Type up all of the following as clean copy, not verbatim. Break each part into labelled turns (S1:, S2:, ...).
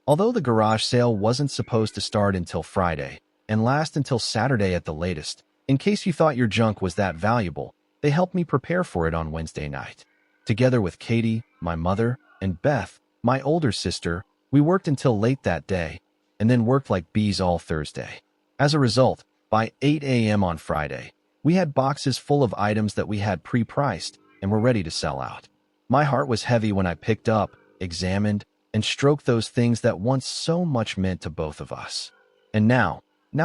S1: Although the garage sale wasn't supposed to start until Friday and last until Saturday at the latest, in case you thought your junk was that valuable, they helped me prepare for it on Wednesday night. Together with Katie, my mother, and Beth, my older sister, we worked until late that day and then worked like bees all Thursday. As a result, by 8 a.m. on Friday, we had boxes full of items that we had pre-priced and were ready to sell out. My heart was heavy when I picked up, examined, and stroked those things that once so much meant to both of us. And now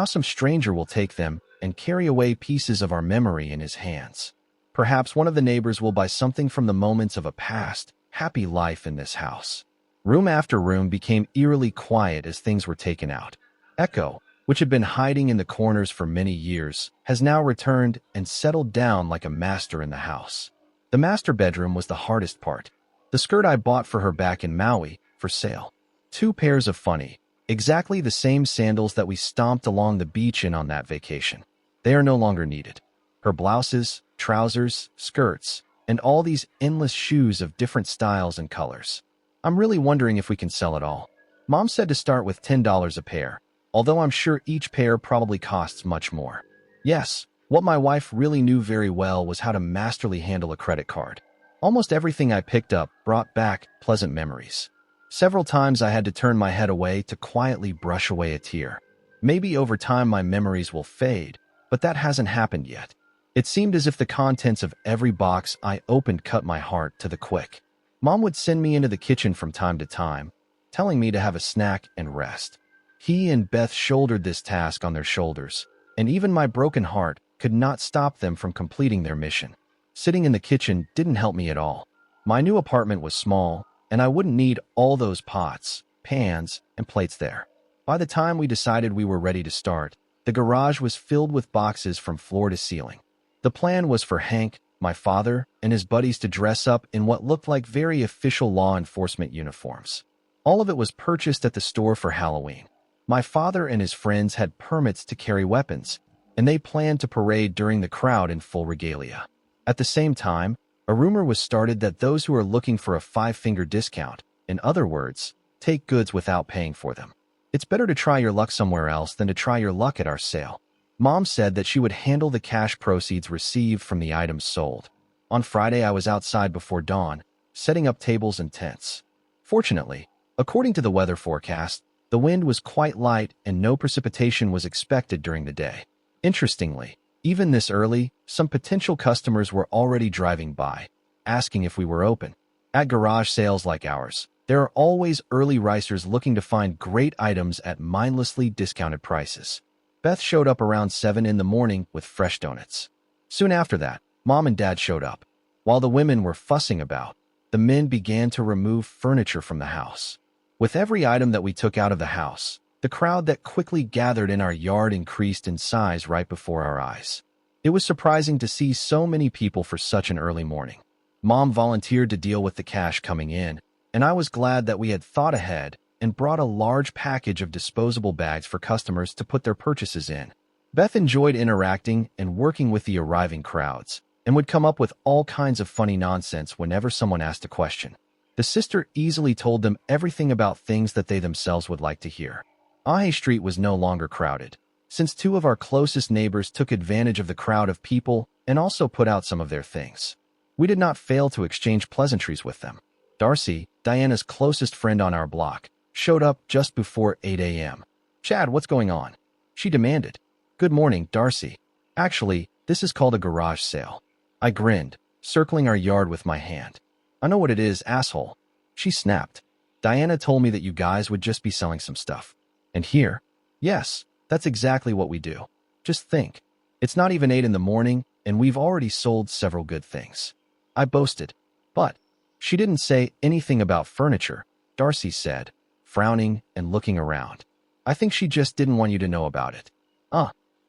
S1: some stranger will take them and carry away pieces of our memory in his hands. Perhaps one of the neighbors will buy something from the moments of a past, happy life in this house. Room after room became eerily quiet as things were taken out. Echo, which had been hiding in the corners for many years, has now returned and settled down like a master in the house. The master bedroom was the hardest part. The skirt I bought for her back in Maui, for sale. 2 pairs of funny, exactly the same sandals that we stomped along the beach in on that vacation. They are no longer needed. Her blouses, trousers, skirts, and all these endless shoes of different styles and colors. I'm really wondering if we can sell it all. Mom said to start with $10 a pair, although I'm sure each pair probably costs much more. Yes, what my wife really knew very well was how to masterly handle a credit card. Almost everything I picked up brought back pleasant memories. Several times I had to turn my head away to quietly brush away a tear. Maybe over time my memories will fade, but that hasn't happened yet. It seemed as if the contents of every box I opened cut my heart to the quick. Mom would send me into the kitchen from time to time, telling me to have a snack and rest. He and Beth shouldered this task on their shoulders, and even my broken heart could not stop them from completing their mission. Sitting in the kitchen didn't help me at all. My new apartment was small, and I wouldn't need all those pots, pans, and plates there. By the time we decided we were ready to start, the garage was filled with boxes from floor to ceiling. The plan was for Hank, my father, and his buddies to dress up in what looked like very official law enforcement uniforms. All of it was purchased at the store for Halloween. My father and his friends had permits to carry weapons, and they planned to parade during the crowd in full regalia. At the same time, a rumor was started that those who are looking for a 5-finger discount, in other words, take goods without paying for them. It's better to try your luck somewhere else than to try your luck at our sale. Mom said that she would handle the cash proceeds received from the items sold. On Friday, I was outside before dawn, setting up tables and tents. Fortunately, according to the weather forecast, the wind was quite light and no precipitation was expected during the day. Interestingly, even this early, some potential customers were already driving by, asking if we were open. At garage sales like ours, there are always early ricers looking to find great items at mindlessly discounted prices. Beth showed up around 7 in the morning with fresh donuts. Soon after that, Mom and Dad showed up. While the women were fussing about, the men began to remove furniture from the house. With every item that we took out of the house, the crowd that quickly gathered in our yard increased in size right before our eyes. It was surprising to see so many people for such an early morning. Mom volunteered to deal with the cash coming in, and I was glad that we had thought ahead and brought a large package of disposable bags for customers to put their purchases in. Beth enjoyed interacting and working with the arriving crowds, and would come up with all kinds of funny nonsense whenever someone asked a question. The sister easily told them everything about things that they themselves would like to hear. Ahe Street was no longer crowded, since 2 of our closest neighbors took advantage of the crowd of people and also put out some of their things. We did not fail to exchange pleasantries with them. Darcy, Diana's closest friend on our block, showed up just before 8 a.m. "Chad, what's going on?" she demanded. "Good morning, Darcy. Actually, this is called a garage sale." I grinned, circling our yard with my hand. "I know what it is, asshole," she snapped. "Diana told me that you guys would just be selling some stuff. And here, yes, that's exactly what we do. Just think, it's not even 8 in the morning, and we've already sold several good things." I boasted. "But she didn't say anything about furniture," Darcy said, frowning and looking around. "I think she just didn't want you to know about it."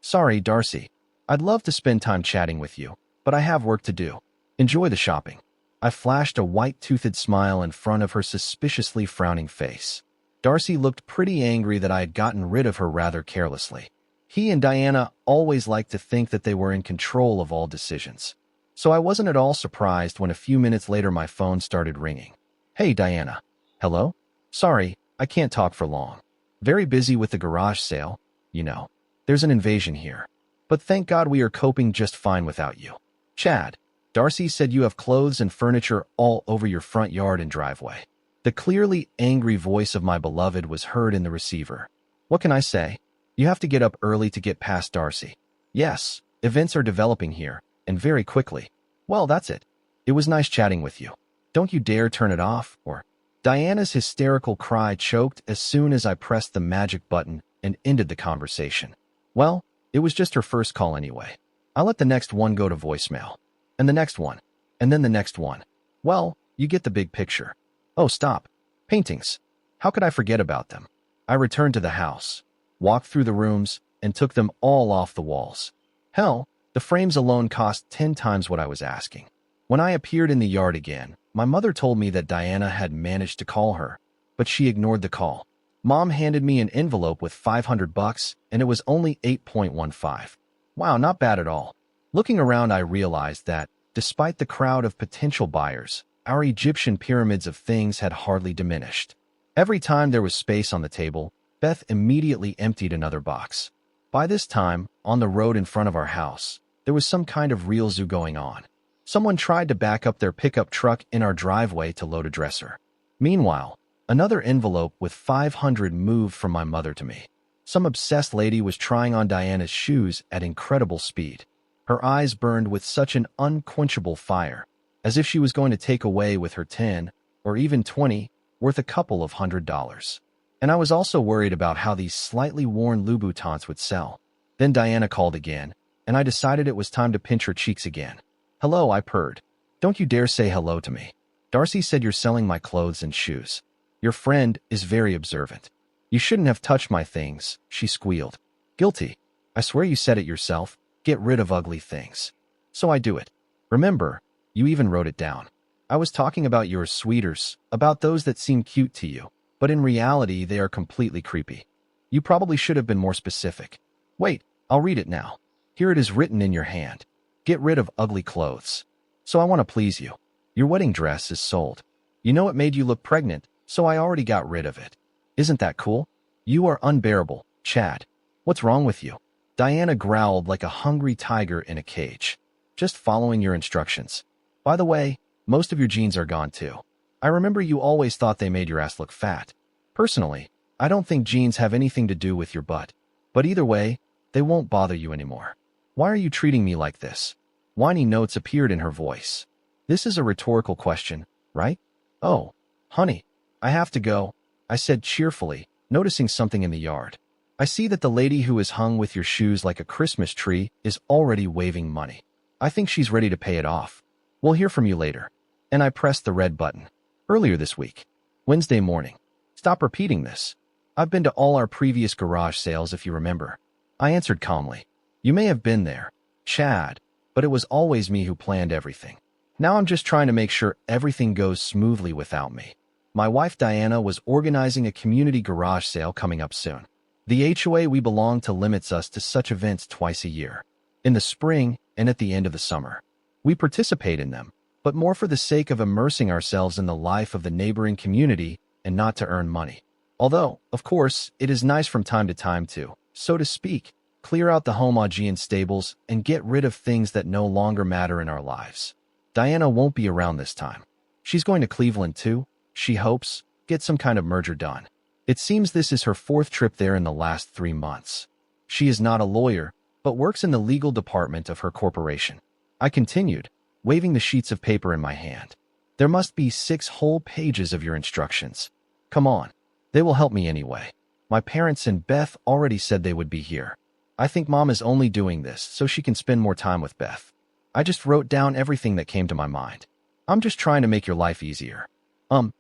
S1: Sorry, Darcy. I'd love to spend time chatting with you, but I have work to do. Enjoy the shopping." I flashed a white-toothed smile in front of her suspiciously frowning face. Darcy looked pretty angry that I had gotten rid of her rather carelessly. He and Diana always liked to think that they were in control of all decisions. So I wasn't at all surprised when a few minutes later my phone started ringing. "Hey, Diana." "Hello? Sorry, I can't talk for long. Very busy with the garage sale, you know. There's an invasion here. But thank God we are coping just fine without you. Chad, Darcy said you have clothes and furniture all over your front yard and driveway. The clearly angry voice of my beloved was heard in the receiver. What can I say? You have to get up early to get past Darcy. Yes, events are developing here, and very quickly. Well, that's it. It was nice chatting with you. Don't you dare turn it off, or... Diana's hysterical cry choked as soon as I pressed the magic button and ended the conversation. Well, it was just her first call anyway. I let the next one go to voicemail. And the next one. And then the next one. Well, you get the big picture. Oh, stop. Paintings. How could I forget about them? I returned to the house, walked through the rooms, and took them all off the walls. Hell, the frames alone cost 10 times what I was asking. When I appeared in the yard again, my mother told me that Diana had managed to call her, but she ignored the call. Mom handed me an envelope with $500, and it was only 8.15. Wow, not bad at all. Looking around, I realized that, despite the crowd of potential buyers, our Egyptian pyramids of things had hardly diminished. Every time there was space on the table, Beth immediately emptied another box. By this time, on the road in front of our house, there was some kind of real zoo going on. Someone tried to back up their pickup truck in our driveway to load a dresser. Meanwhile, another envelope with $500 moved from my mother to me. Some obsessed lady was trying on Diana's shoes at incredible speed. Her eyes burned with such an unquenchable fire, as if she was going to take away with her 10, or even 20, worth a couple of $100. And I was also worried about how these slightly worn Louboutins would sell. Then Diana called again, and I decided it was time to pinch her cheeks again. Hello, I purred. Don't you dare say hello to me. Darcy said you're selling my clothes and shoes. Your friend is very observant. You shouldn't have touched my things, she squealed. Guilty. I swear you said it yourself. Get rid of ugly things. So I do it. Remember, you even wrote it down. I was talking about your sweeters, about those that seem cute to you, but in reality they are completely creepy. You probably should have been more specific. Wait, I'll read it now. Here it is written in your hand. Get rid of ugly clothes. So I want to please you. Your wedding dress is sold. You know it made you look pregnant, so I already got rid of it. Isn't that cool? You are unbearable, Chad. What's wrong with you? Diana growled like a hungry tiger in a cage. Just following your instructions. By the way, most of your jeans are gone too. I remember you always thought they made your ass look fat. Personally, I don't think jeans have anything to do with your butt. But either way, they won't bother you anymore. Why are you treating me like this? Whiny notes appeared in her voice. This is a rhetorical question, right? Oh, honey, I have to go, I said cheerfully, noticing something in the yard. I see that the lady who is hung with your shoes like a Christmas tree is already waving money. I think she's ready to pay it off. We'll hear from you later. And I pressed the red button. Earlier this week. Wednesday morning. Stop repeating this. I've been to all our previous garage sales if you remember. I answered calmly. You may have been there, Chad, but it was always me who planned everything. Now I'm just trying to make sure everything goes smoothly without me. My wife Diana was organizing a community garage sale coming up soon. The HOA we belong to limits us to such events twice a year. In the spring and at the end of the summer. We participate in them, but more for the sake of immersing ourselves in the life of the neighboring community and not to earn money. Although, of course, it is nice from time to time to, so to speak, clear out the homogeneous stables and get rid of things that no longer matter in our lives. Diana won't be around this time. She's going to Cleveland too, she hopes, get some kind of merger done. It seems this is her 4th trip there in the last 3 months. She is not a lawyer, but works in the legal department of her corporation. I continued, waving the sheets of paper in my hand. There must be 6 whole pages of your instructions. Come on. They will help me anyway. My parents and Beth already said they would be here. I think Mom is only doing this so she can spend more time with Beth. I just wrote down everything that came to my mind. I'm just trying to make your life easier.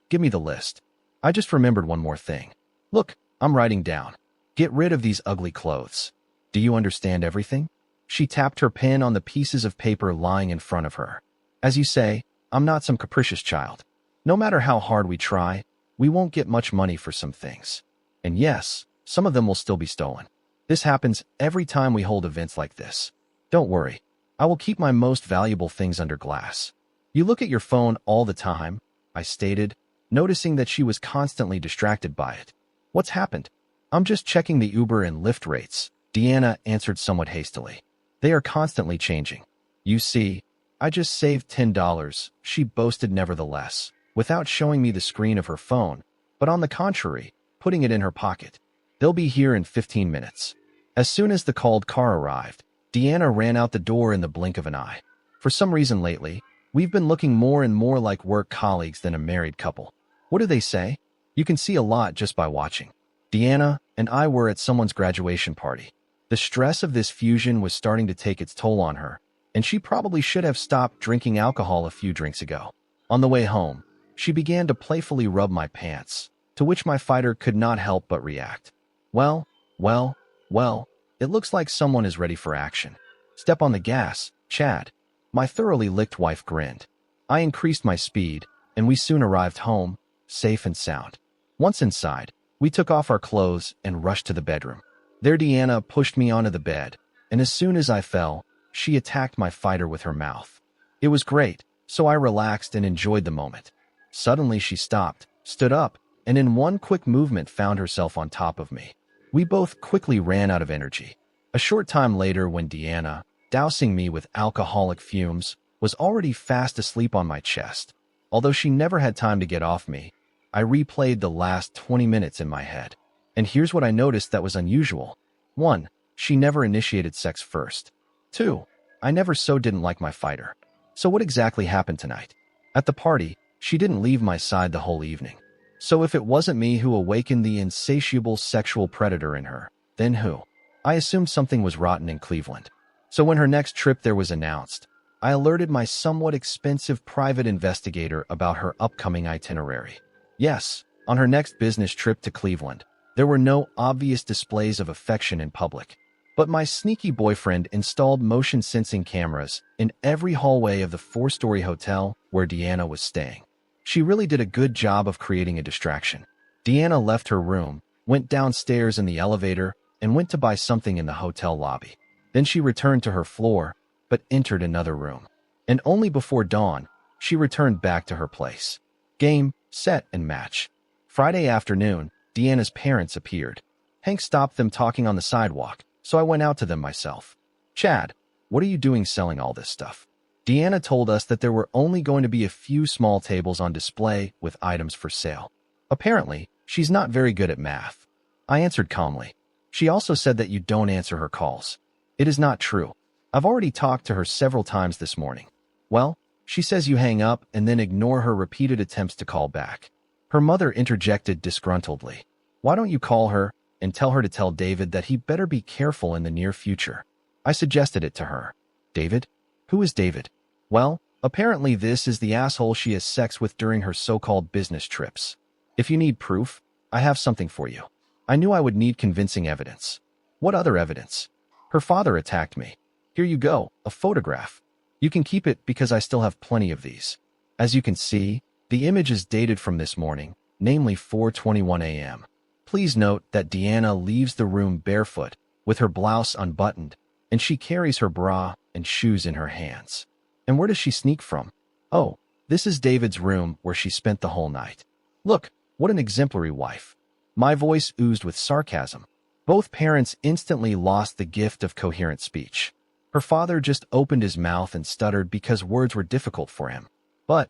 S1: Give me the list. I just remembered one more thing. Look, I'm writing down. Get rid of these ugly clothes. Do you understand everything? She tapped her pen on the pieces of paper lying in front of her. As you say, I'm not some capricious child. No matter how hard we try, we won't get much money for some things. And yes, some of them will still be stolen. This happens every time we hold events like this. Don't worry. I will keep my most valuable things under glass. You look at your phone all the time, I stated. noticing that she was constantly distracted by it. What's happened? I'm just checking the Uber and Lyft rates, Deanna answered somewhat hastily. They are constantly changing. You see, I just saved $10, she boasted nevertheless, without showing me the screen of her phone, but on the contrary, putting it in her pocket. They'll be here in 15 minutes. As soon as the called car arrived, Deanna ran out the door in the blink of an eye. For some reason lately, we've been looking more and more like work colleagues than a married couple. What do they say? You can see a lot just by watching. Deanna and I were at someone's graduation party. The stress of this fusion was starting to take its toll on her, and she probably should have stopped drinking alcohol a few drinks ago. On the way home, she began to playfully rub my pants, to which my fighter could not help but react. Well, it looks like someone is ready for action. Step on the gas, Chad. My thoroughly licked wife grinned. I increased my speed, and we soon arrived home, safe and sound. Once inside, we took off our clothes and rushed to the bedroom. There Deanna pushed me onto the bed, and as soon as I fell, she attacked my fighter with her mouth. It was great, so I relaxed and enjoyed the moment. Suddenly she stopped, stood up, and in one quick movement found herself on top of me. We both quickly ran out of energy. A short time later, when Deanna, dousing me with alcoholic fumes, was already fast asleep on my chest. Although she never had time to get off me, I replayed the last 20 minutes in my head. And here's what I noticed that was unusual. 1. She never initiated sex first. 2. I never so didn't like my fighter. So what exactly happened tonight? At the party, she didn't leave my side the whole evening. So if it wasn't me who awakened the insatiable sexual predator in her, then who? I assumed something was rotten in Cleveland. So when her next trip there was announced, I alerted my somewhat expensive private investigator about her upcoming itinerary. Yes, on her next business trip to Cleveland, there were no obvious displays of affection in public, but my sneaky boyfriend installed motion-sensing cameras in every hallway of the 4-story hotel where Deanna was staying. She really did a good job of creating a distraction. Deanna left her room, went downstairs in the elevator, and went to buy something in the hotel lobby. Then she returned to her floor, but entered another room. And only before dawn, she returned back to her place. Game, set, and match. Friday afternoon, Deanna's parents appeared. Hank stopped them talking on the sidewalk, so I went out to them myself. Chad, what are you doing selling all this stuff? Deanna told us that there were only going to be a few small tables on display with items for sale. Apparently, she's not very good at math. I answered calmly. She also said that you don't answer her calls. It is not true. I've already talked to her several times this morning. Well, she says you hang up and then ignore her repeated attempts to call back. Her mother interjected disgruntledly. Why don't you call her and tell her to tell David that he better be careful in the near future? I suggested it to her. David? Who is David? Well, apparently this is the asshole she has sex with during her so-called business trips. If you need proof, I have something for you. I knew I would need convincing evidence. What other evidence? Her father attacked me. Here you go, a photograph. You can keep it because I still have plenty of these. As you can see, the image is dated from this morning, namely 4:21 a.m. Please note that Deanna leaves the room barefoot, with her blouse unbuttoned, and she carries her bra and shoes in her hands. And where does she sneak from? Oh, this is David's room where she spent the whole night. Look, what an exemplary wife. My voice oozed with sarcasm. Both parents instantly lost the gift of coherent speech. Her father just opened his mouth and stuttered because words were difficult for him. But,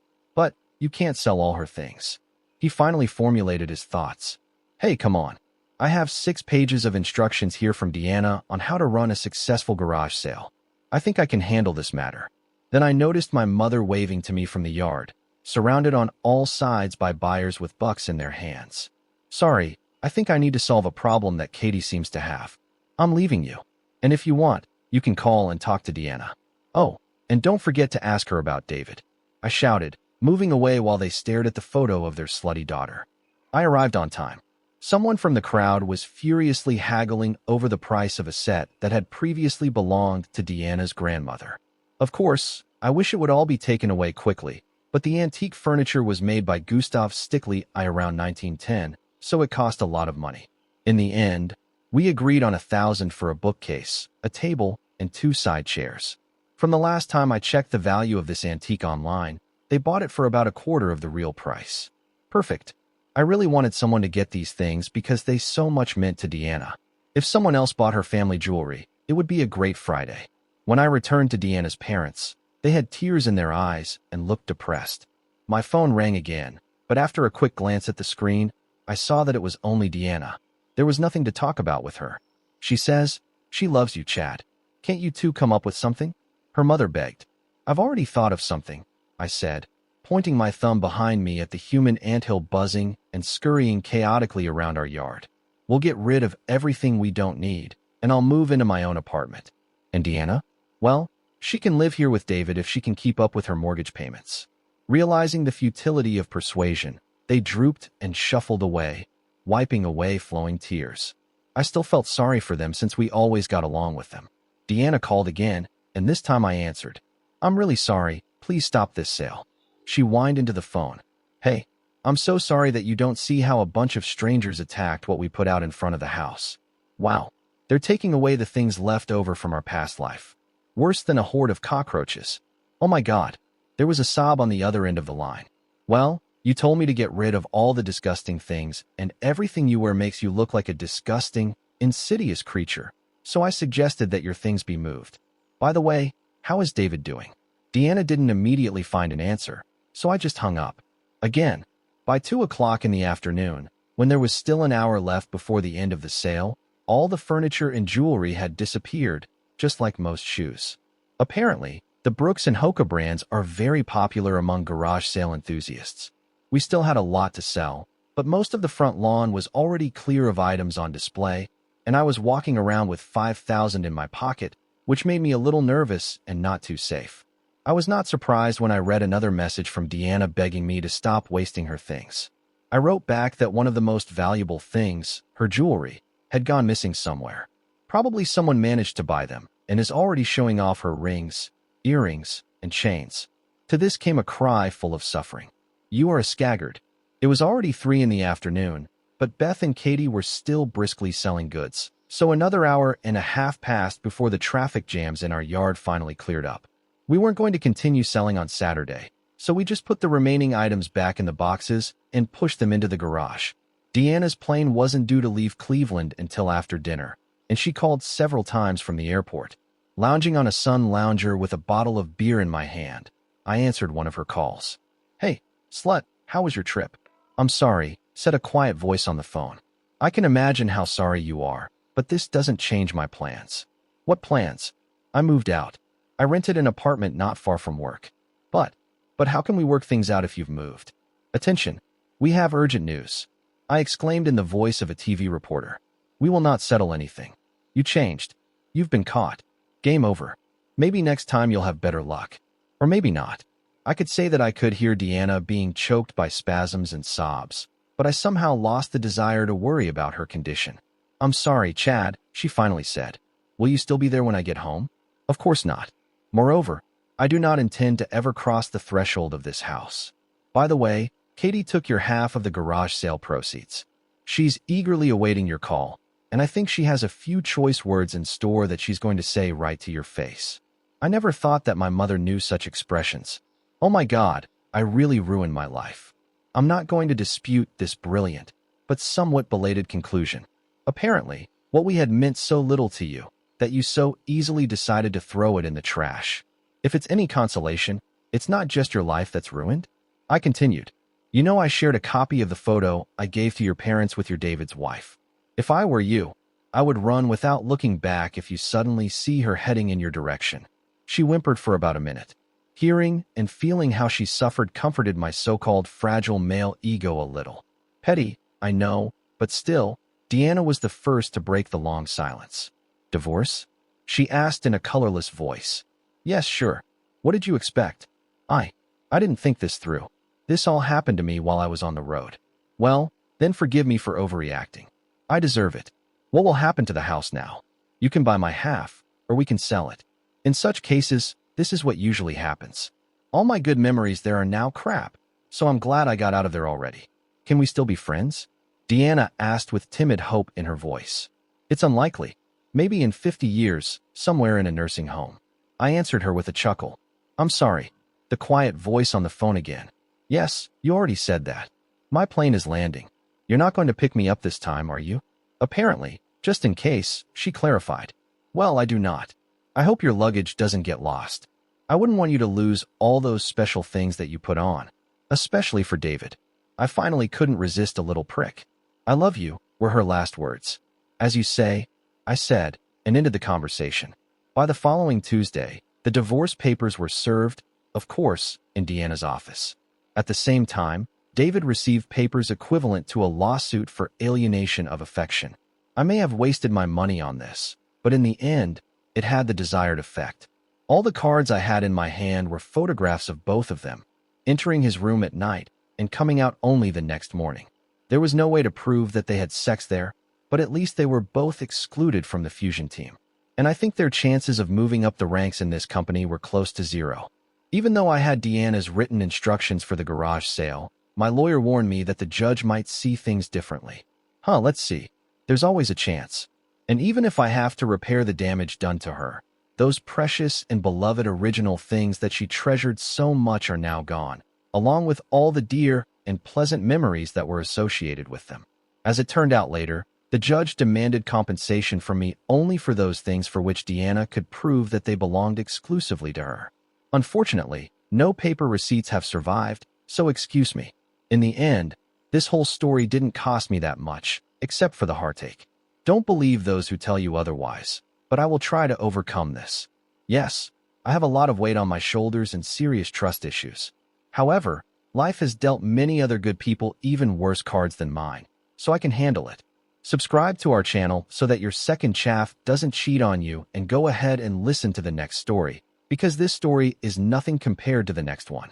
S1: you can't sell all her things. He finally formulated his thoughts. Hey, come on. I have 6 pages of instructions here from Deanna on how to run a successful garage sale. I think I can handle this matter. Then I noticed my mother waving to me from the yard, surrounded on all sides by buyers with bucks in their hands. Sorry, I think I need to solve a problem that Katie seems to have. I'm leaving you. And if you want, you can call and talk to Deanna. Oh, and don't forget to ask her about David. I shouted, moving away while they stared at the photo of their slutty daughter. I arrived on time. Someone from the crowd was furiously haggling over the price of a set that had previously belonged to Deanna's grandmother. Of course, I wish it would all be taken away quickly, but the antique furniture was made by Gustav Stickley around 1910, so it cost a lot of money. In the end, we agreed on $1,000 for a bookcase, a table, and 2 side chairs. From the last time I checked the value of this antique online, they bought it for about a quarter of the real price. Perfect. I really wanted someone to get these things because they so much meant to Deanna. If someone else bought her family jewelry, it would be a great Friday. When I returned to Deanna's parents, they had tears in their eyes and looked depressed. My phone rang again, but after a quick glance at the screen, I saw that it was only Deanna. There was nothing to talk about with her. She says, "She loves you, Chad. Can't you two come up with something?" Her mother begged. "I've already thought of something," I said, pointing my thumb behind me at the human anthill buzzing and scurrying chaotically around our yard. "We'll get rid of everything we don't need, and I'll move into my own apartment." "And Deanna?" "Well, she can live here with David if she can keep up with her mortgage payments." Realizing the futility of persuasion, they drooped and shuffled away, wiping away flowing tears. I still felt sorry for them since we always got along with them. Deanna called again, and this time I answered. "I'm really sorry. Please stop this sale." She whined into the phone. "Hey, I'm so sorry that you don't see how a bunch of strangers attacked what we put out in front of the house. Wow, they're taking away the things left over from our past life. Worse than a horde of cockroaches. Oh my God." There was a sob on the other end of the line. "Well, you told me to get rid of all the disgusting things, and everything you wear makes you look like a disgusting, insidious creature. So I suggested that your things be moved. By the way, how is David doing?" Deanna didn't immediately find an answer, so I just hung up. Again, by 2 o'clock in the afternoon, when there was still an hour left before the end of the sale, all the furniture and jewelry had disappeared, just like most shoes. Apparently, the Brooks and Hoka brands are very popular among garage sale enthusiasts. We still had a lot to sell, but most of the front lawn was already clear of items on display, and I was walking around with $5,000 in my pocket, which made me a little nervous and not too safe. I was not surprised when I read another message from Deanna begging me to stop wasting her things. I wrote back that one of the most valuable things, her jewelry, had gone missing somewhere. Probably someone managed to buy them and is already showing off her rings, earrings, and chains. To this came a cry full of suffering. "You are a skaggard." It was already 3 in the afternoon, but Beth and Katie were still briskly selling goods, so another hour and a half passed before the traffic jams in our yard finally cleared up. We weren't going to continue selling on Saturday, so we just put the remaining items back in the boxes and pushed them into the garage. Deanna's plane wasn't due to leave Cleveland until after dinner, and she called several times from the airport. Lounging on a sun lounger with a bottle of beer in my hand, I answered one of her calls. "Hey, slut, how was your trip?" "I'm sorry," said a quiet voice on the phone. "I can imagine how sorry you are, but this doesn't change my plans." "What plans?" "I moved out. I rented an apartment not far from work." But how can we work things out if you've moved?" "Attention, we have urgent news," I exclaimed in the voice of a TV reporter. "We will not settle anything. You changed. You've been caught. Game over. Maybe next time you'll have better luck. Or maybe not." I could say that I could hear Deanna being choked by spasms and sobs, but I somehow lost the desire to worry about her condition. "I'm sorry, Chad," she finally said. "Will you still be there when I get home?" "Of course not. Moreover, I do not intend to ever cross the threshold of this house. By the way, Katie took your half of the garage sale proceeds. She's eagerly awaiting your call, and I think she has a few choice words in store that she's going to say right to your face." I never thought that my mother knew such expressions. Oh my God, I really ruined my life. I'm not going to dispute this brilliant, but somewhat belated conclusion. Apparently, what we had meant so little to you, that you so easily decided to throw it in the trash. If it's any consolation, it's not just your life that's ruined. I continued. "You know I shared a copy of the photo I gave to your parents with your David's wife. If I were you, I would run without looking back if you suddenly see her heading in your direction." She whimpered for about a minute. Hearing and feeling how she suffered comforted my so-called fragile male ego a little. Petty, I know, but still, Deanna was the first to break the long silence. "Divorce?" she asked in a colorless voice. "Yes, sure. What did you expect?" I didn't think this through. This all happened to me while I was on the road." "Well, then forgive me for overreacting. I deserve it. What will happen to the house now? You can buy my half, or we can sell it. In such cases, this is what usually happens. All my good memories there are now crap, so I'm glad I got out of there already. Can we still be friends?" Deanna asked with timid hope in her voice. "It's unlikely. Maybe in 50 years, somewhere in a nursing home." I answered her with a chuckle. "I'm sorry." The quiet voice on the phone again. "Yes, you already said that. My plane is landing. You're not going to pick me up this time, are you? Apparently, just in case, she clarified. Well, I do not. I hope your luggage doesn't get lost. I wouldn't want you to lose all those special things that you put on, especially for David. I finally couldn't resist a little prick. I love you, were her last words. As you say, I said, and ended the conversation. By the following Tuesday, the divorce papers were served, of course, in Deanna's office. At the same time, David received papers equivalent to a lawsuit for alienation of affection. I may have wasted my money on this, but in the end, it had the desired effect. All the cards I had in my hand were photographs of both of them, entering his room at night and coming out only the next morning. There was no way to prove that they had sex there, but at least they were both excluded from the fusion team. And I think their chances of moving up the ranks in this company were close to zero. Even though I had Deanna's written instructions for the garage sale, my lawyer warned me that the judge might see things differently. Let's see. There's always a chance. And even if I have to repair the damage done to her, those precious and beloved original things that she treasured so much are now gone, along with all the dear and pleasant memories that were associated with them. As it turned out later, the judge demanded compensation from me only for those things for which Deanna could prove that they belonged exclusively to her. Unfortunately, no paper receipts have survived, so excuse me. In the end, this whole story didn't cost me that much, except for the heartache. Don't believe those who tell you otherwise, but I will try to overcome this. Yes, I have a lot of weight on my shoulders and serious trust issues. However, life has dealt many other good people even worse cards than mine, so I can handle it. Subscribe to our channel so that your second chaff doesn't cheat on you, and go ahead and listen to the next story, because this story is nothing compared to the next one.